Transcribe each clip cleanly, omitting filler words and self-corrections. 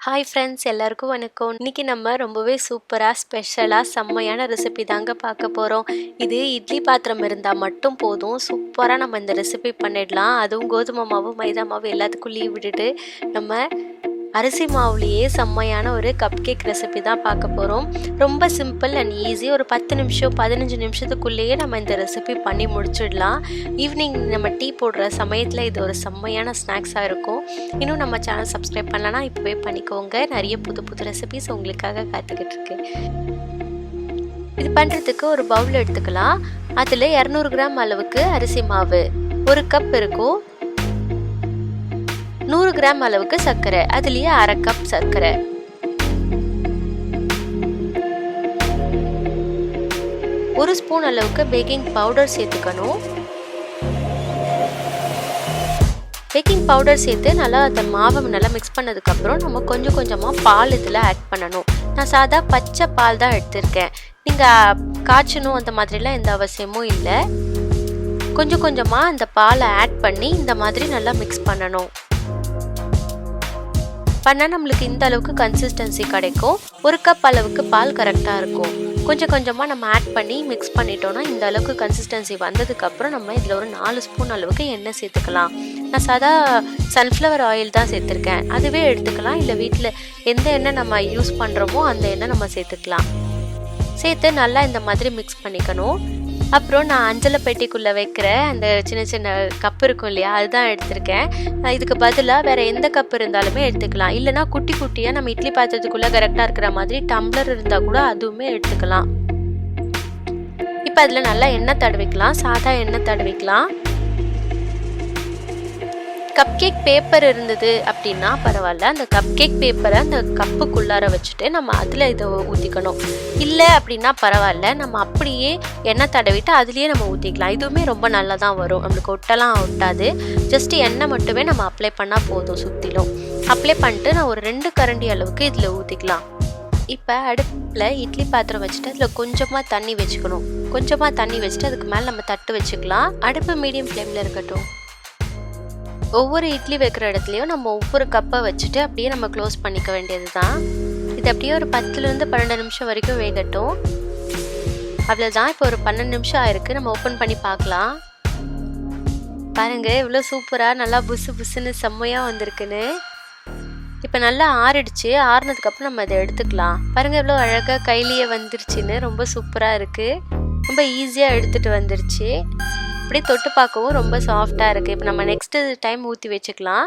Hi friends, எல்லாருக்கும் வணக்கம். இன்றைக்கி நம்ம ரொம்பவே சூப்பராக ஸ்பெஷலாக செம்மையான ரெசிபி தாங்க பார்க்க போகிறோம். இது இட்லி பாத்திரம் இருந்தால் மட்டும் போதும், சூப்பராக நம்ம இந்த ரெசிபி பண்ணிடலாம். அதுவும் கோதுமை மாவு, மைதா மாவு எல்லாத்துக்கும் லீவ் விட்டுட்டு நம்ம அரிசி மாவுலேயே செம்மையான ஒரு கப் கேக் ரெசிபி தான் பார்க்க போகிறோம். ரொம்ப சிம்பிள் அண்ட் ஈஸி. ஒரு 10 நிமிஷம் 15 நிமிஷத்துக்குள்ளேயே நம்ம இந்த ரெசிபி பண்ணி முடிச்சிடலாம். ஈவினிங் நம்ம டீ போடுற சமயத்தில் இது ஒரு செம்மையான ஸ்நாக்ஸாக இருக்கும். இன்னும் நம்ம சேனல் சப்ஸ்கிரைப் பண்ணலன்னா இப்போவே பண்ணிக்கோங்க. நிறைய புது புது ரெசிபிஸ் உங்களுக்காக காத்துக்கிட்டு இருக்கு. இது பண்ணுறதுக்கு ஒரு பவுல் எடுத்துக்கலாம். அதில் 200 கிராம் அளவுக்கு அரிசி மாவு, 1 கப் இருக்கும், 100 கிராம் அளவுக்கு சர்க்கரை, அதுலேயே 1/2 கப் சர்க்கரை, 1 ஸ்பூன் அளவுக்கு பேக்கிங் பவுடர் சேர்த்துக்கணும். பேக்கிங் பவுடர் சேர்த்து நல்லா அந்த மாவை நல்லா மிக்ஸ் பண்ணதுக்கப்புறம் நம்ம கொஞ்சம் கொஞ்சமாக பால் இதில் ஆட் பண்ணணும். நான் சாதா பச்சை பால் தான் எடுத்திருக்கேன். நீங்கள் காய்ச்சணும் அந்த மாதிரிலாம் எந்த அவசியமும் இல்லை. கொஞ்சம் கொஞ்சமாக அந்த பாலை ஆட் பண்ணி இந்த மாதிரி நல்லா மிக்ஸ் பண்ணணும். பண்ணால் நம்மளுக்கு இந்த அளவுக்கு கன்சிஸ்டன்சி கிடைக்கும். 1 கப் அளவுக்கு பால் கரெக்டாக இருக்கும். கொஞ்சம் கொஞ்சமாக நம்ம ஆட் பண்ணி மிக்ஸ் பண்ணிட்டோன்னா இந்த அளவுக்கு கன்சிஸ்டன்சி வந்ததுக்கப்புறம் நம்ம இதில் ஒரு 4 ஸ்பூன் அளவுக்கு எண்ணெய் சேர்த்துக்கலாம். நான் சாதா சன்ஃப்ளவர் ஆயில் தான் சேர்த்துருக்கேன். அதுவே எடுத்துக்கலாம், இல்லை வீட்டில் எந்த எண்ணெய் நம்ம யூஸ் பண்ணுறோமோ அந்த எண்ணெய் நம்ம சேர்த்துக்கலாம். சேர்த்து நல்லா இந்த மாதிரி மிக்ஸ் பண்ணிக்கணும். அப்புறம் நான் அஞ்சலை பெட்டிக்குள்ளே வைக்கிற அந்த சின்ன சின்ன கப் இருக்கும் இல்லையா, அதுதான் எடுத்திருக்கேன். இதுக்கு பதிலாக வேறு எந்த கப் இருந்தாலுமே எடுத்துக்கலாம். இல்லைனா குட்டி குட்டியாக நம்ம இட்லி பாத்திரத்துக்குள்ளே கரெக்டாக இருக்கிற மாதிரி டம்ளர் இருந்தால் கூட அதுவுமே எடுத்துக்கலாம். இப்போ அதில் நல்லா எண்ணெய் தடவிக்கலாம், சாதா எண்ணெய் தடவிக்கலாம். கப் கேக் பேப்பர் இருந்தது அப்படின்னா பரவாயில்ல. அந்த கப் கேக் பேப்பரை அந்த கப்புக்குள்ளார வச்சுட்டு நம்ம அதில் இதை ஊற்றிக்கணும். இல்லை அப்படின்னா பரவாயில்ல, நம்ம அப்படியே எண்ணெய் தடவிட்டு அதுலேயே நம்ம ஊற்றிக்கலாம். இதுவுமே ரொம்ப நல்லா தான் வரும், நம்மளுக்கு ஒட்டலாம் ஒட்டாது. ஜஸ்ட்டு எண்ணெய் மட்டுமே நம்ம அப்ளை பண்ணால் போதும். சுற்றிலும் அப்ளை பண்ணிட்டு நான் ஒரு 2 கரண்டி அளவுக்கு இதில் ஊற்றிக்கலாம். இப்போ அடுப்பில் இட்லி பாத்திரம் வச்சுட்டு அதில் கொஞ்சமாக தண்ணி வச்சுக்கணும். கொஞ்சமாக தண்ணி வச்சுட்டு அதுக்கு மேலே நம்ம தட்டு வச்சுக்கலாம். அடுப்பு மீடியம் ஃப்ளேமில் இருக்கட்டும். ஒவ்வொரு இட்லி வைக்கிற இடத்துலையும் நம்ம ஒவ்வொரு கப்பை வச்சுட்டு அப்படியே நம்ம க்ளோஸ் பண்ணிக்க வேண்டியது தான். இது அப்படியே ஒரு 10லேருந்து 12 நிமிஷம் வரைக்கும் வேகட்டும். அவ்வளோதான். இப்போ ஒரு 12 நிமிஷம் ஆயிருக்கு. நம்ம ஓப்பன் பண்ணி பார்க்கலாம். பாருங்கள் இவ்வளோ சூப்பராக நல்லா புசு புசுன்னு செம்மையாக வந்திருக்குன்னு. இப்போ நல்லா ஆறிடுச்சு. ஆறுனதுக்கப்புறம் நம்ம அதை எடுத்துக்கலாம். பாருங்கள் எவ்வளோ அழகாக கையிலேயே வந்துருச்சுன்னு. ரொம்ப சூப்பராக இருக்குது. ரொம்ப ஈஸியாக எடுத்துகிட்டு வந்துருச்சு. அப்படியே தொட்டு பார்க்கவும் ரொம்ப சாஃப்டாக இருக்குது. இப்போ நம்ம நெக்ஸ்ட்டு டைம் ஊற்றி வச்சுக்கலாம்.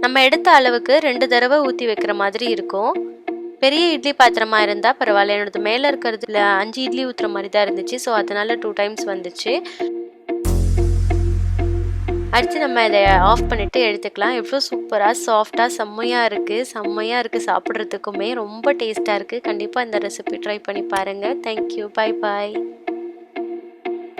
நம்ம எடுத்த அளவுக்கு 2 தடவை ஊற்றி வைக்கிற மாதிரி இருக்கும். பெரிய இட்லி பாத்திரமாக இருந்தால் பரவாயில்ல. என்னோடது மேலே இருக்கிறதுல 5 இட்லி ஊற்றுற மாதிரி தான் இருந்துச்சு. ஸோ அதனால் 2 டைம்ஸ் வந்துச்சு. அடுத்து நம்ம இதை ஆஃப் பண்ணிவிட்டு எடுத்துக்கலாம். எவ்வளோ சூப்பராக சாஃப்டாக செம்மையாக இருக்குது. சாப்பிட்றதுக்குமே ரொம்ப டேஸ்ட்டாக இருக்குது. கண்டிப்பாக இந்த ரெசிபி ட்ரை பண்ணி பாருங்கள். தேங்க்யூ. பாய் பாய்.